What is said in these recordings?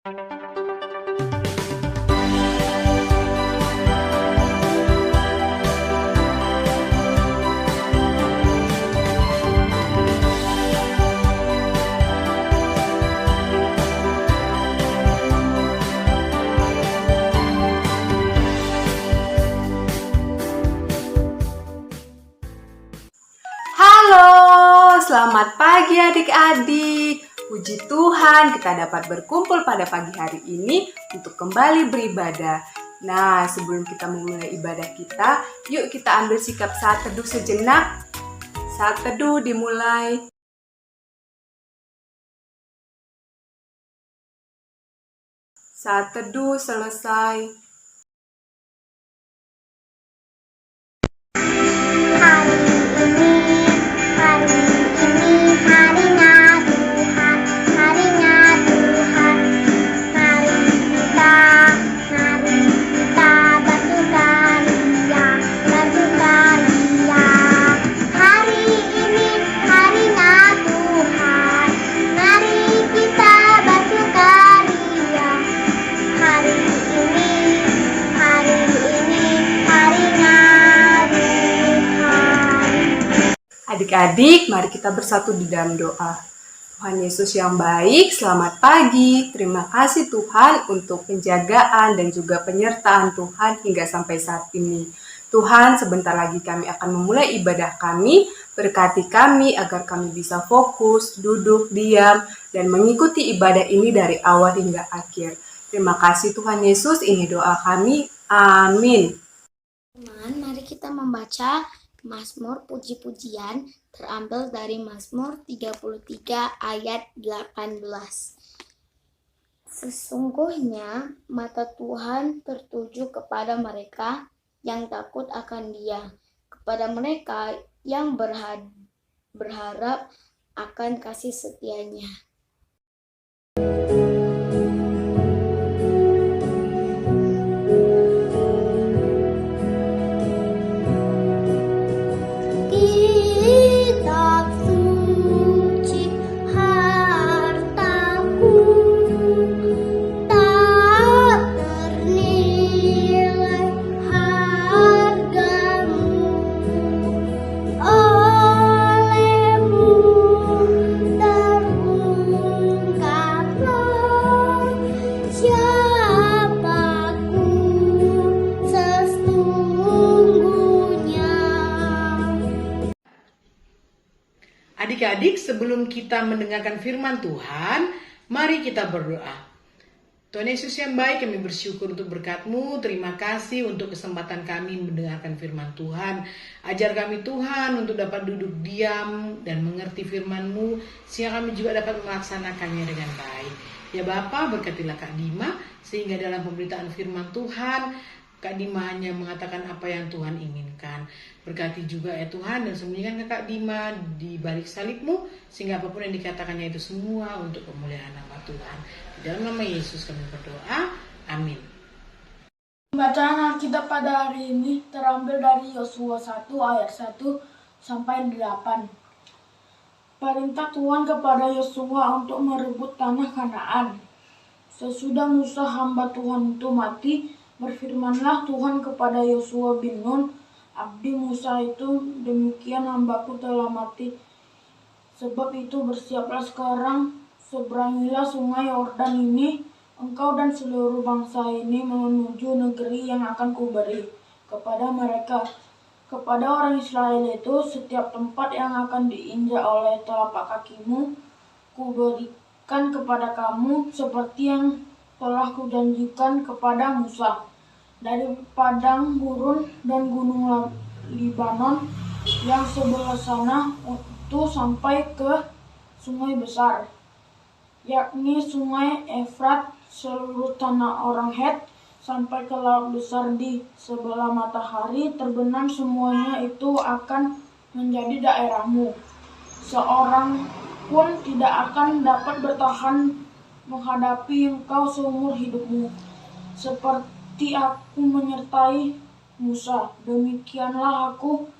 Halo, selamat pagi adik-adik. Puji Tuhan kita dapat berkumpul pada pagi hari ini untuk kembali beribadah. Nah, sebelum kita memulai ibadah kita, yuk kita ambil sikap saat teduh sejenak. Saat teduh dimulai. Saat teduh selesai. Adik-adik, mari kita bersatu di dalam doa. Tuhan Yesus yang baik, selamat pagi. Terima kasih Tuhan untuk penjagaan dan juga penyertaan Tuhan hingga sampai saat ini. Tuhan, sebentar lagi kami akan memulai ibadah kami. Berkati kami agar kami bisa fokus, duduk, diam, dan mengikuti ibadah ini dari awal hingga akhir. Terima kasih Tuhan Yesus, ini doa kami. Amin. Teman, mari kita membaca Mazmur Puji-Pujian terambil dari Mazmur 33 ayat 18. Sesungguhnya mata Tuhan tertuju kepada mereka yang takut akan Dia, kepada mereka yang berharap akan kasih setia-Nya. Adik-adik, sebelum kita mendengarkan firman Tuhan, mari kita berdoa. Tuhan Yesus yang baik, kami bersyukur untuk berkat-Mu. Terima kasih untuk kesempatan kami mendengarkan firman Tuhan. Ajar kami Tuhan untuk dapat duduk diam dan mengerti firman-Mu, sehingga kami juga dapat melaksanakannya dengan baik. Ya Bapa, berkatilah Kak Dima, sehingga dalam pemberitaan firman Tuhan, Kak Dima hanya mengatakan apa yang Tuhan inginkan. Berkati juga ya Tuhan, dan sembunyikan Kak Dima di balik salib-Mu, sehingga apapun yang dikatakannya itu semua untuk kemuliaan nama Tuhan. Di dalam nama Yesus kami berdoa, amin. Bacaan Alkitab pada hari ini terambil dari Yosua 1 ayat 1 sampai 8. Perintah Tuhan kepada Yosua untuk merebut tanah Kanaan. Sesudah Musa hamba Tuhan itu mati, berfirmanlah Tuhan kepada Yosua bin Nun, abdi Musa itu, demikian hambaku telah mati. Sebab itu bersiaplah sekarang, seberangilah sungai Yordan ini, engkau dan seluruh bangsa ini menuju negeri yang akan kuberi kepada mereka. Kepada orang Israel itu, setiap tempat yang akan diinjak oleh telapak kakimu, kuberikan kepada kamu seperti yang telah kujanjikan kepada Musa. Dari padang gurun dan gunung Libanon yang sebelah sana itu sampai ke sungai besar, yakni sungai Efrat, seluruh tanah orang Het, sampai ke laut besar di sebelah matahari terbenam, semuanya itu akan menjadi daerahmu. Seorang pun tidak akan dapat bertahan menghadapi engkau seumur hidupmu. Seperti aku menyertai Musa, demikianlah aku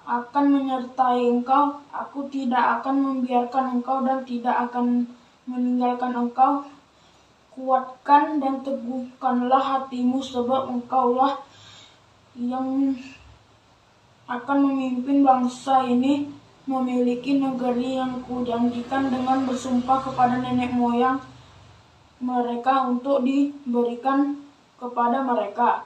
akan menyertai engkau. Aku tidak akan membiarkan engkau dan tidak akan meninggalkan engkau kuatkan dan teguhkanlah hatimu, sebab engkaulah yang akan memimpin bangsa ini memiliki negeri yang kujanjikan dengan bersumpah kepada nenek moyang mereka untuk diberikan kepada mereka.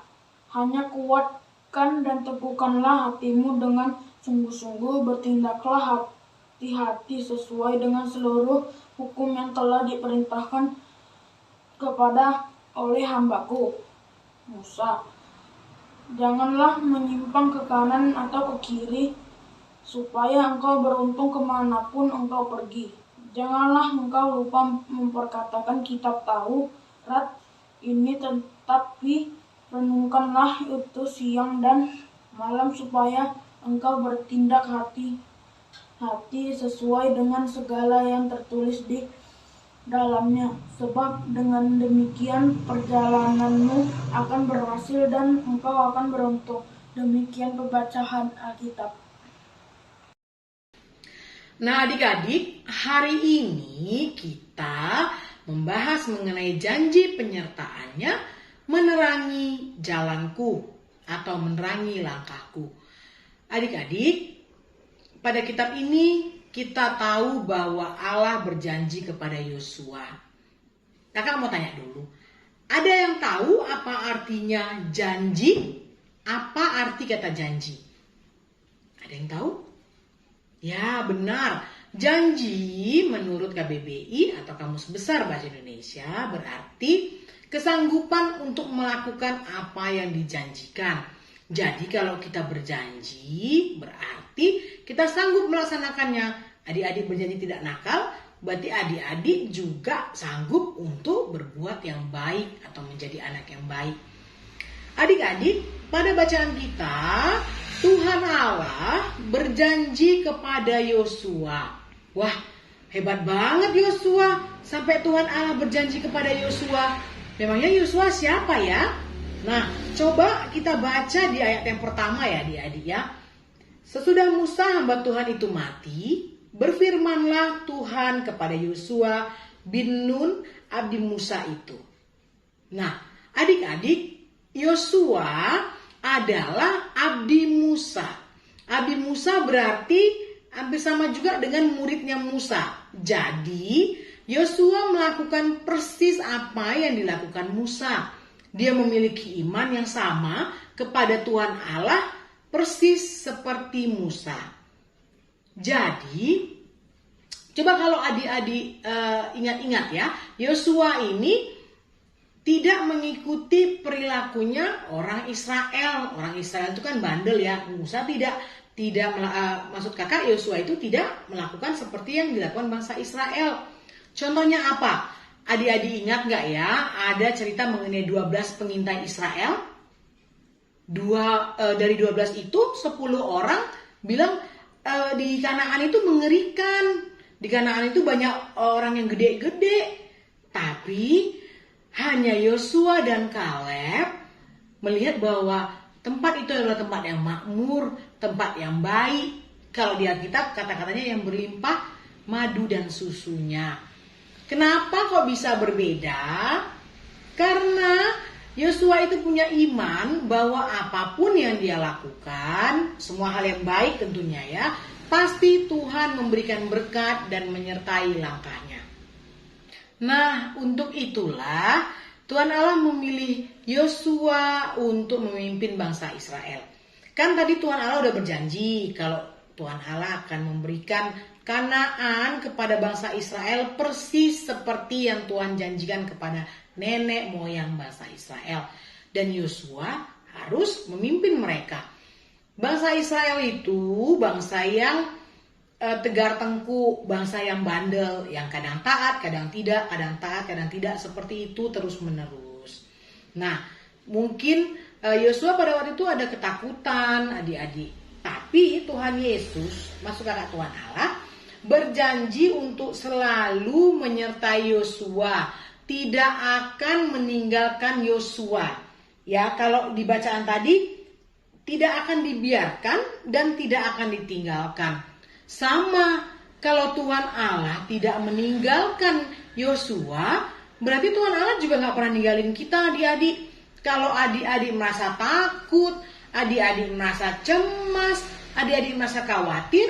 Hanya kuatkan dan teguhkanlah hatimu dengan sungguh-sungguh, bertindaklah hati-hati sesuai dengan seluruh hukum yang telah diperintahkan kepada oleh hambaku Musa. Janganlah menyimpang ke kanan atau ke kiri, supaya engkau beruntung kemanapun engkau pergi. Janganlah engkau lupa memperkatakan kitab Taurat ini, tetapi renungkanlah itu siang dan malam, supaya engkau bertindak hati-hati sesuai dengan segala yang tertulis di dalamnya, sebab dengan demikian perjalananmu akan berhasil dan engkau akan beruntung. Demikian pembacaan Alkitab. Nah adik-adik, hari ini kita membahas mengenai janji penyertaannya menerangi jalanku atau menerangi langkahku. Adik-adik, pada kitab ini kita tahu bahwa Allah berjanji kepada Yosua. Kakak mau tanya dulu, ada yang tahu apa artinya janji? Apa arti kata janji? Ada yang tahu? Ya benar, janji menurut KBBI atau Kamus Besar Bahasa Indonesia berarti kesanggupan untuk melakukan apa yang dijanjikan. Jadi kalau kita berjanji berarti kita sanggup melaksanakannya. Adik-adik berjanji tidak nakal, berarti adik-adik juga sanggup untuk berbuat yang baik atau menjadi anak yang baik. Adik-adik, pada bacaan kita, Tuhan Allah berjanji kepada Yosua. Wah, hebat banget Yosua, sampai Tuhan Allah berjanji kepada Yosua. Memangnya Yosua siapa ya? Nah, coba kita baca di ayat yang pertama ya adik-adik ya. Sesudah Musa hamba Tuhan itu mati, berfirmanlah Tuhan kepada Yosua bin Nun abdi Musa itu. Nah, adik-adik, Yosua adalah abdi Musa. Abdi Musa berarti hampir sama juga dengan muridnya Musa. Jadi, Yosua melakukan persis apa yang dilakukan Musa. Dia memiliki iman yang sama kepada Tuhan Allah persis seperti Musa. Jadi, coba kalau adik-adik ingat-ingat ya, Yosua ini tidak mengikuti perilakunya orang Israel. Orang Israel itu kan bandel ya. Musa tidak maksud kakak, Yosua itu tidak melakukan seperti yang dilakukan bangsa Israel. Contohnya apa? Adik-adik ingat nggak ya? Ada cerita mengenai 12 pengintai Israel. Dari 12 itu 10 orang bilang di Kanaan itu mengerikan. Di Kanaan itu banyak orang yang gede-gede. Tapi hanya Yosua dan Kaleb melihat bahwa tempat itu adalah tempat yang makmur, tempat yang baik. Kalau di Alkitab kata-katanya yang berlimpah madu dan susunya. Kenapa kok bisa berbeda? Karena Yosua itu punya iman bahwa apapun yang dia lakukan, semua hal yang baik tentunya ya, pasti Tuhan memberikan berkat dan menyertai langkahnya. Nah, untuk itulah Tuhan Allah memilih Yosua untuk memimpin bangsa Israel. Kan tadi Tuhan Allah udah berjanji kalau Tuhan Allah akan memberikan Kanaan kepada bangsa Israel persis seperti yang Tuhan janjikan kepada nenek moyang bangsa Israel. Dan Yosua harus memimpin mereka. Bangsa Israel itu bangsa yang tegar tengkuk, bangsa yang bandel, yang kadang taat, kadang tidak, kadang taat, kadang tidak, seperti itu terus menerus. Nah, mungkin Yosua pada waktu itu ada ketakutan adik-adik. Tapi Tuhan Yesus, masuk kata Tuhan Allah, berjanji untuk selalu menyertai Yosua, tidak akan meninggalkan Yosua. Ya, kalau di bacaan tadi tidak akan dibiarkan dan tidak akan ditinggalkan. Sama, kalau Tuhan Allah tidak meninggalkan Yosua, Berarti Tuhan Allah juga gak pernah ninggalin kita adik-adik. Kalau adik-adik merasa takut, adik-adik merasa cemas, adik-adik merasa khawatir,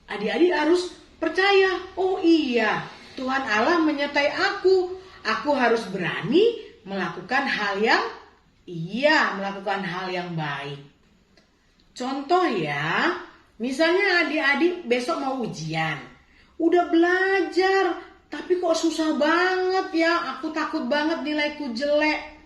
adik-adik harus percaya, oh iya, Tuhan Allah menyertai aku. Aku harus berani melakukan hal yang baik. Contoh ya, misalnya adik-adik besok mau ujian. Udah belajar, tapi kok susah banget ya, aku takut banget nilaiku jelek.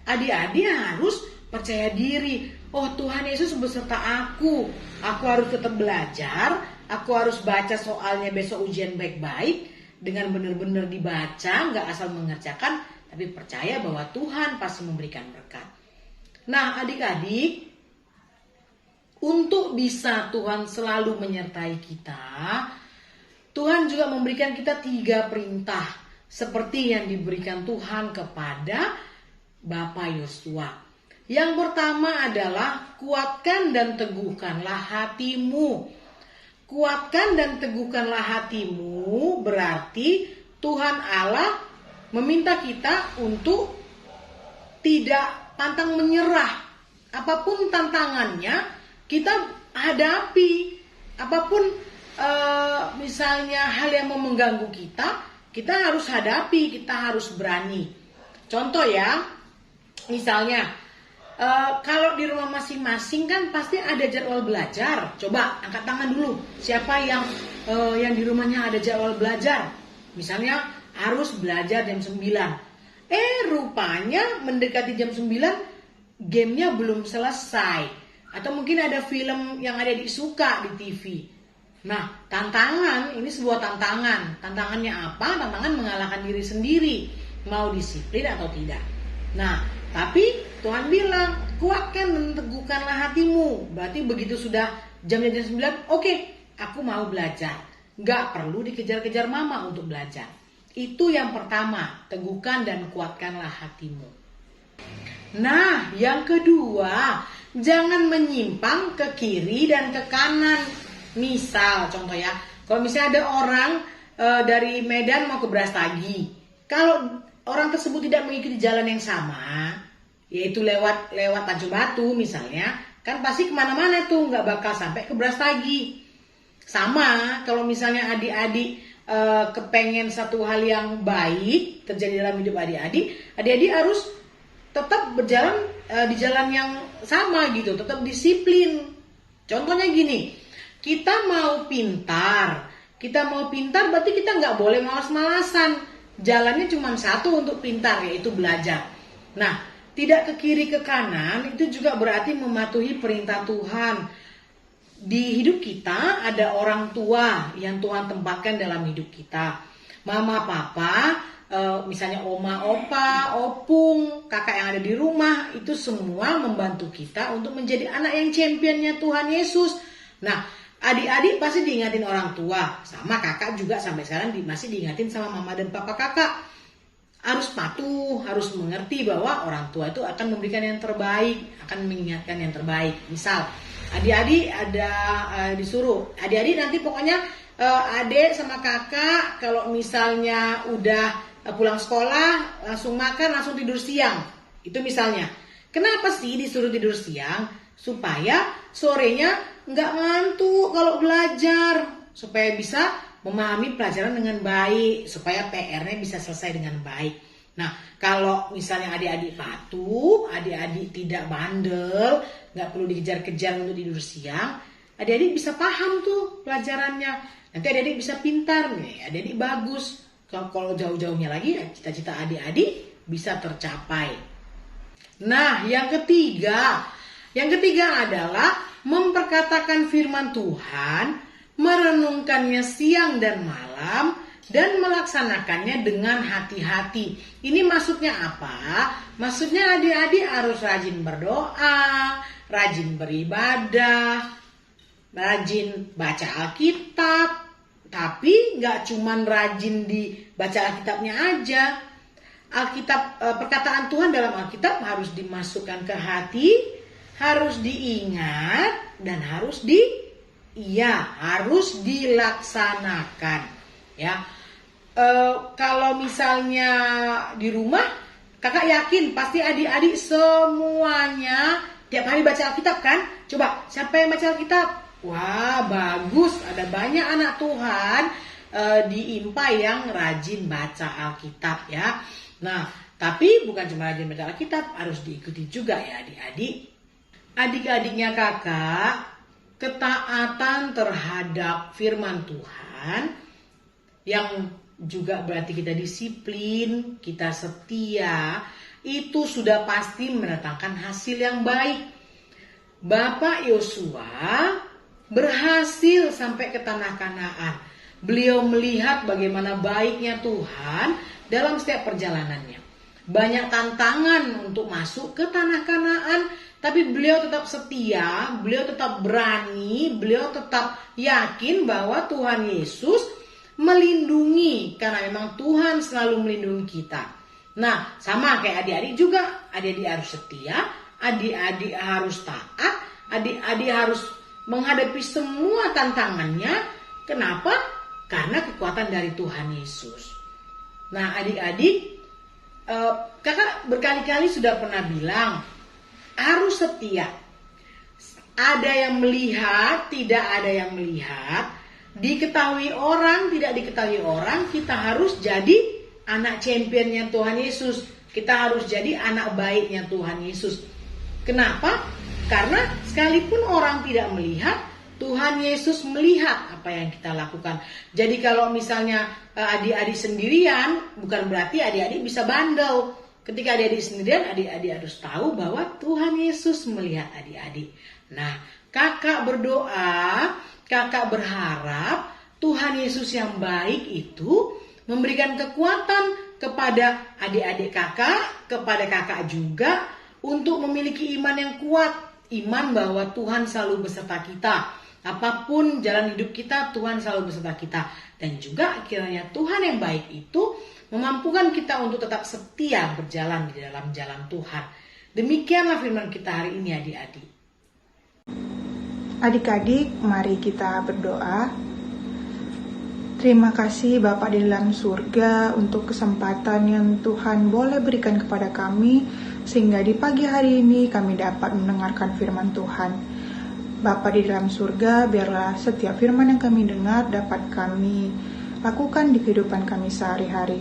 Adik-adik harus percaya diri. Oh, Tuhan Yesus beserta aku. Aku harus tetap belajar. Aku harus baca soalnya besok ujian baik-baik. Dengan benar-benar dibaca, gak asal mengerjakan. Tapi percaya bahwa Tuhan pasti memberikan berkat. Nah, adik-adik, untuk bisa Tuhan selalu menyertai kita, Tuhan juga memberikan kita 3 perintah. Seperti yang diberikan Tuhan kepada Bapak Yosua. Yang pertama adalah kuatkan dan teguhkanlah hatimu. Kuatkan dan teguhkanlah hatimu berarti Tuhan Allah meminta kita untuk tidak pantang menyerah. Apapun tantangannya kita hadapi. Apapun misalnya hal yang mau mengganggu kita, kita harus hadapi, kita harus berani. Contoh ya, misalnya kalau di rumah masing-masing kan pasti ada jadwal belajar. Coba angkat tangan dulu. Siapa yang di rumahnya ada jadwal belajar? Misalnya harus belajar jam 9. Rupanya mendekati jam 9 gamenya belum selesai. Atau mungkin ada film yang ada disuka di TV. Nah, ini sebuah tantangan. Tantangannya apa? Tantangan mengalahkan diri sendiri. Mau disiplin atau tidak. Nah, tapi Tuhan bilang, kuatkan dan teguhkanlah hatimu. Berarti begitu sudah jamnya jam 9, oke, aku mau belajar. Gak perlu dikejar-kejar mama untuk belajar. Itu yang pertama, teguhkan dan kuatkanlah hatimu. Nah, yang kedua, jangan menyimpang ke kiri dan ke kanan. Misal, contoh ya, kalau misalnya ada orang dari Medan mau ke Brastagi. Kalau orang tersebut tidak mengikuti jalan yang sama, yaitu lewat Tanjung Batu misalnya, kan pasti kemana-mana tuh, nggak bakal sampai ke Brastagi. Sama, kalau misalnya adik-adik kepengen satu hal yang baik terjadi dalam hidup adik-adik harus tetap berjalan di jalan yang sama gitu, tetap disiplin. Contohnya gini, kita mau pintar berarti kita nggak boleh malas-malasan. Jalannya cuma satu untuk pintar, yaitu belajar. Nah, tidak ke kiri ke kanan itu juga berarti mematuhi perintah Tuhan. Di hidup kita ada orang tua yang Tuhan tempatkan dalam hidup kita. Mama, papa, misalnya oma, opa, opung, kakak yang ada di rumah, itu semua membantu kita untuk menjadi anak yang championnya Tuhan Yesus. Nah, adik-adik pasti diingatin orang tua, sama kakak juga sampai sekarang masih diingatin sama mama dan papa kakak. Harus patuh, harus mengerti bahwa orang tua itu akan memberikan yang terbaik, akan mengingatkan yang terbaik. Misal, adik-adik ada disuruh, adik-adik nanti pokoknya adik sama kakak kalau misalnya udah pulang sekolah langsung makan, langsung tidur siang. Itu misalnya. Kenapa sih disuruh tidur siang? Supaya sorenya nggak ngantuk kalau belajar, supaya bisa memahami pelajaran dengan baik, supaya PR-nya bisa selesai dengan baik. Nah, kalau misalnya adik-adik patuh, adik-adik tidak bandel, nggak perlu dikejar-kejar untuk tidur siang, adik-adik bisa paham tuh pelajarannya. Nanti adik-adik bisa pintar nih, adik-adik bagus. Kalau jauh-jauhnya lagi, cita-cita adik-adik bisa tercapai. Nah, yang ketiga adalah memperkatakan firman Tuhan, merenungkannya siang dan malam, dan melaksanakannya dengan hati-hati. Ini maksudnya apa? Maksudnya adik-adik harus rajin berdoa, rajin beribadah, rajin baca Alkitab. Tapi gak cuman rajin dibaca Alkitabnya aja. Perkataan Tuhan dalam Alkitab harus dimasukkan ke hati, harus diingat, dan harus harus dilaksanakan. Ya, kalau misalnya di rumah, kakak yakin pasti adik-adik semuanya tiap hari baca Alkitab kan? Coba, siapa yang baca Alkitab? Wah, bagus. Ada banyak anak Tuhan di IMPA yang rajin baca Alkitab ya. Nah, tapi bukan cuma rajin baca Alkitab, harus diikuti juga ya adik-adik. Adik-adiknya kakak, ketaatan terhadap firman Tuhan yang juga berarti kita disiplin, kita setia, itu sudah pasti mendatangkan hasil yang baik. Bapak Yosua berhasil sampai ke tanah Kanaan. Beliau melihat bagaimana baiknya Tuhan dalam setiap perjalanannya. Banyak tantangan untuk masuk ke tanah Kanaan, tapi beliau tetap setia, beliau tetap berani, beliau tetap yakin bahwa Tuhan Yesus melindungi, karena memang Tuhan selalu melindungi kita. Nah, sama kayak adik-adik juga, adik-adik harus setia, adik-adik harus taat, adik-adik harus menghadapi semua tantangannya. Kenapa? Karena kekuatan dari Tuhan Yesus. Nah, adik-adik, kakak berkali-kali sudah pernah bilang, harus setia. Ada yang melihat, tidak ada yang melihat. Diketahui orang, tidak diketahui orang, kita harus jadi anak championnya Tuhan Yesus. Kita harus jadi anak baiknya Tuhan Yesus. Kenapa? Karena sekalipun orang tidak melihat, Tuhan Yesus melihat apa yang kita lakukan. Jadi kalau misalnya adik-adik sendirian, bukan berarti adik-adik bisa bandel. Ketika adik-adik sendirian, adik-adik harus tahu bahwa Tuhan Yesus melihat adik-adik. Nah, kakak berdoa, kakak berharap Tuhan Yesus yang baik itu memberikan kekuatan kepada adik-adik kakak, kepada kakak juga untuk memiliki iman yang kuat. Iman bahwa Tuhan selalu beserta kita. Apapun jalan hidup kita, Tuhan selalu beserta kita. Dan juga kiranya Tuhan yang baik itu memampukan kita untuk tetap setia berjalan di dalam jalan Tuhan. Demikianlah firman kita hari ini adik-adik. Adik-adik, mari kita berdoa. Terima kasih Bapa di dalam surga untuk kesempatan yang Tuhan boleh berikan kepada kami, sehingga di pagi hari ini kami dapat mendengarkan firman Tuhan. Bapa di dalam surga, biarlah setiap firman yang kami dengar dapat kami lakukan di kehidupan kami sehari-hari.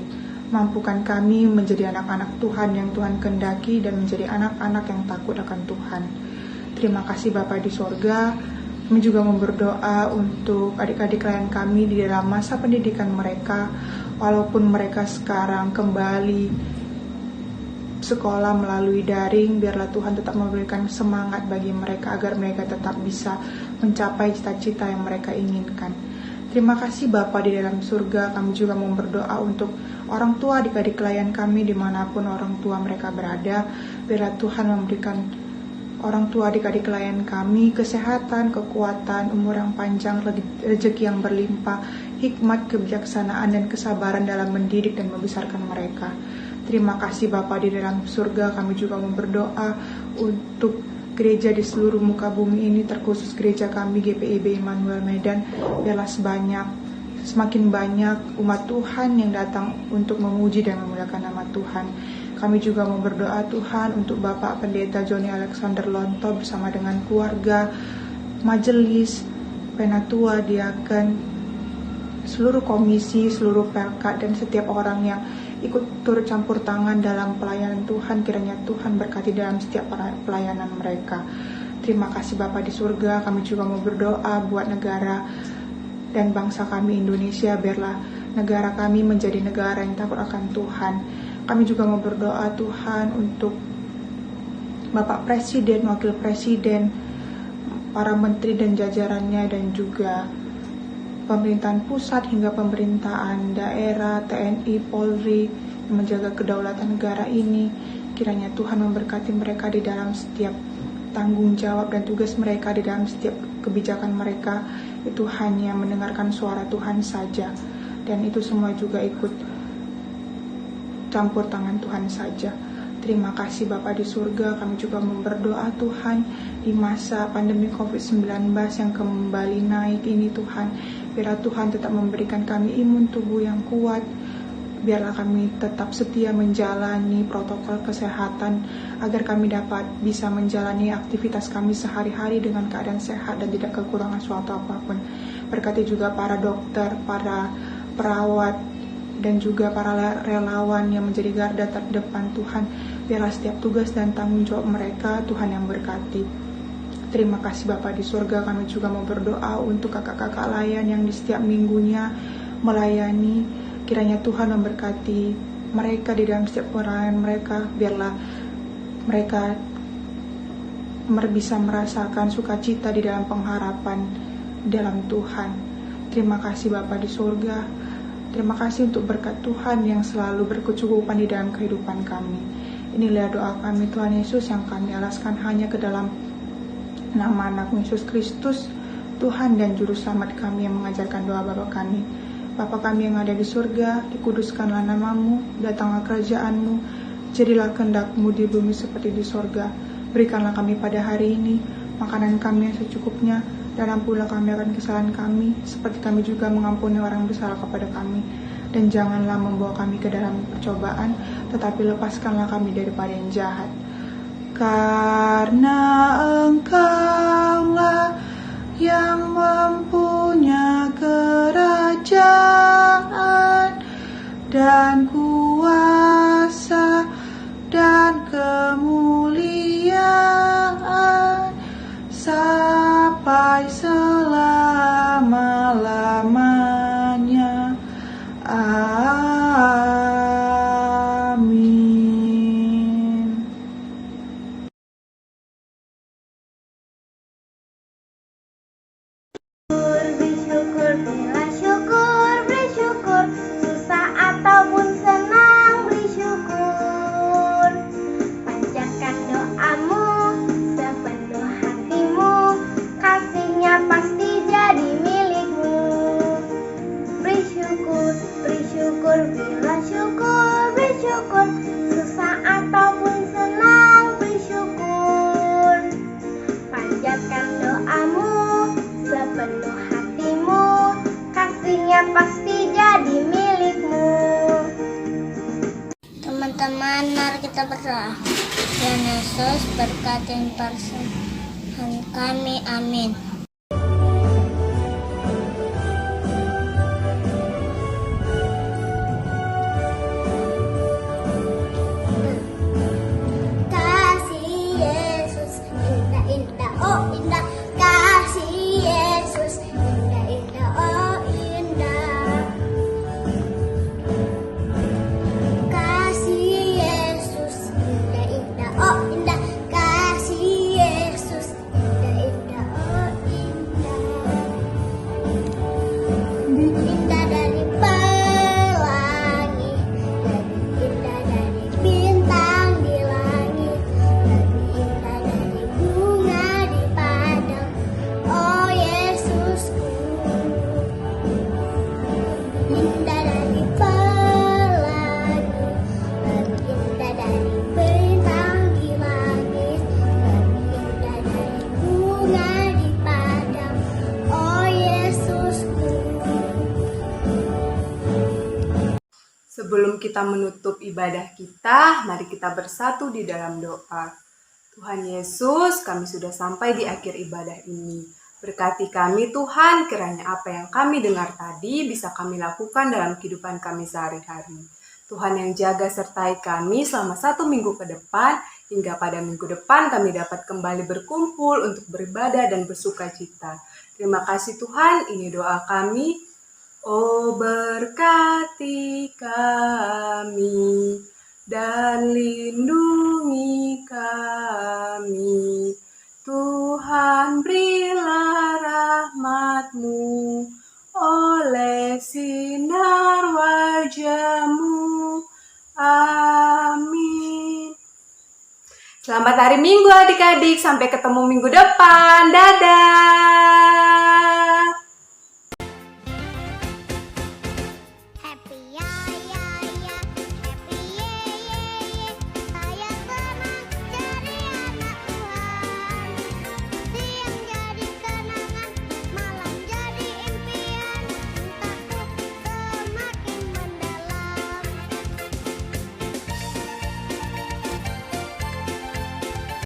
Mampukan kami menjadi anak-anak Tuhan yang Tuhan kehendaki dan menjadi anak-anak yang takut akan Tuhan. Terima kasih Bapa di sorga. Kami juga mau berdoa untuk adik-adik klien kami di dalam masa pendidikan mereka. Walaupun mereka sekarang kembali sekolah melalui daring, biarlah Tuhan tetap memberikan semangat bagi mereka agar mereka tetap bisa mencapai cita-cita yang mereka inginkan. Terima kasih Bapa di dalam surga. Kami juga mau berdoa untuk orang tua adik-adik klien kami dimanapun orang tua mereka berada. Biarlah Tuhan memberikan orang tua adik-adik klien kami kesehatan, kekuatan, umur yang panjang, rezeki yang berlimpah, hikmat, kebijaksanaan, dan kesabaran dalam mendidik dan membesarkan mereka. Terima kasih Bapa di dalam surga. Kami juga mau berdoa untuk gereja di seluruh muka bumi ini, terkhusus gereja kami GPIB Immanuel Medan. Biarlah semakin banyak umat Tuhan yang datang untuk memuji dan memuliakan nama Tuhan. Kami juga mau berdoa Tuhan untuk Bapak Pendeta Joni Alexander Lonto bersama dengan keluarga, majelis, penatua, diaken, seluruh komisi, seluruh pelkat, dan setiap orang yang ikut turut campur tangan dalam pelayanan Tuhan. Kiranya Tuhan berkati dalam setiap pelayanan mereka. Terima kasih Bapa di surga. Kami juga mau berdoa buat negara dan bangsa kami Indonesia. Biarlah negara kami menjadi negara yang takut akan Tuhan. Kami juga mau berdoa Tuhan untuk Bapak Presiden, Wakil Presiden, para menteri dan jajarannya, dan juga pemerintahan pusat hingga pemerintahan daerah, TNI, Polri, yang menjaga kedaulatan negara ini. Kiranya Tuhan memberkati mereka di dalam setiap tanggung jawab dan tugas mereka, di dalam setiap kebijakan mereka. Itu hanya mendengarkan suara Tuhan saja, dan itu semua juga ikut campur tangan Tuhan saja. Terima kasih Bapa di surga. Kami juga berdoa Tuhan di masa pandemi COVID-19 yang kembali naik ini Tuhan. Biarlah Tuhan tetap memberikan kami imun tubuh yang kuat, Biarlah kami tetap setia menjalani protokol kesehatan agar kami dapat bisa menjalani aktivitas kami sehari-hari dengan keadaan sehat dan tidak kekurangan suatu apapun. Berkati juga para dokter, para perawat, dan juga para relawan yang menjadi garda terdepan Tuhan. Biarlah setiap tugas dan tanggung jawab mereka Tuhan yang berkati. Terima kasih Bapa di surga, kami juga mau berdoa untuk kakak-kakak layan yang di setiap minggunya melayani. Kiranya Tuhan memberkati mereka di dalam setiap pelayanan mereka. Biarlah mereka bisa merasakan sukacita di dalam pengharapan dalam Tuhan. Terima kasih Bapa di surga. Terima kasih untuk berkat Tuhan yang selalu berkecukupan di dalam kehidupan kami. Inilah doa kami Tuhan Yesus yang kami alaskan hanya ke dalam nama anak Yesus Kristus, Tuhan dan Juru Selamat kami yang mengajarkan doa Bapa kami. Bapa kami yang ada di surga, dikuduskanlah namamu, datanglah kerajaanmu, jadilah kehendak-mu di bumi seperti di surga. Berikanlah kami pada hari ini makanan kami yang secukupnya, dan ampunilah kami akan kesalahan kami, seperti kami juga mengampuni orang bersalah kepada kami. Dan janganlah membawa kami ke dalam percobaan, tetapi lepaskanlah kami daripada yang jahat. Karena Engkaulah yang mempunyai kerajaan dan kuasa dan kemuliaan sampai selama-lamanya. Amin. Bersyukur, berilah syukur, beri syukur, susah ataupun senang, beri syukur. Panjatkan doamu sepenuh hatimu, kasihnya pasti jadi milikmu. Beri syukur, berilah syukur, beri syukur, susah ataupun senang, beri syukur. Panjatkan doamu sepenuh hatimu, kasihnya pasti jadi milikmu. Teman-teman, mari kita berdoa. Tuhan Yesus, berkati persembahan kami. Amin. Kasih Yesus indah indah, oh indah. Kasih Yesus indah indah, oh indah. Kasih Yesus indah indah, oh indah. Kasih Yesus indah indah, oh indah. Indah dari pelangi, lebih indah dari bintang di langit, lebih indah dari bunga di padang. Oh Yesusku, indah dari pelangi, lebih indah dari bintang di langit, lebih indah dari bunga di padang. Oh Yesusku. Sebelum kita menutup ibadah kita, mari kita bersatu di dalam doa. Tuhan Yesus, kami sudah sampai di akhir ibadah ini. Berkati kami Tuhan, kiranya apa yang kami dengar tadi bisa kami lakukan dalam kehidupan kami sehari-hari. Tuhan yang jaga sertai kami selama 1 minggu ke depan, hingga pada minggu depan kami dapat kembali berkumpul untuk beribadah dan bersuka cita. Terima kasih Tuhan, ini doa kami. Oh berkati kami dan lindungi kami. Tuhan berilah rahmat-Mu oleh sinar wajah-Mu. Amin. Selamat hari Minggu adik-adik, sampai ketemu minggu depan. Dadah.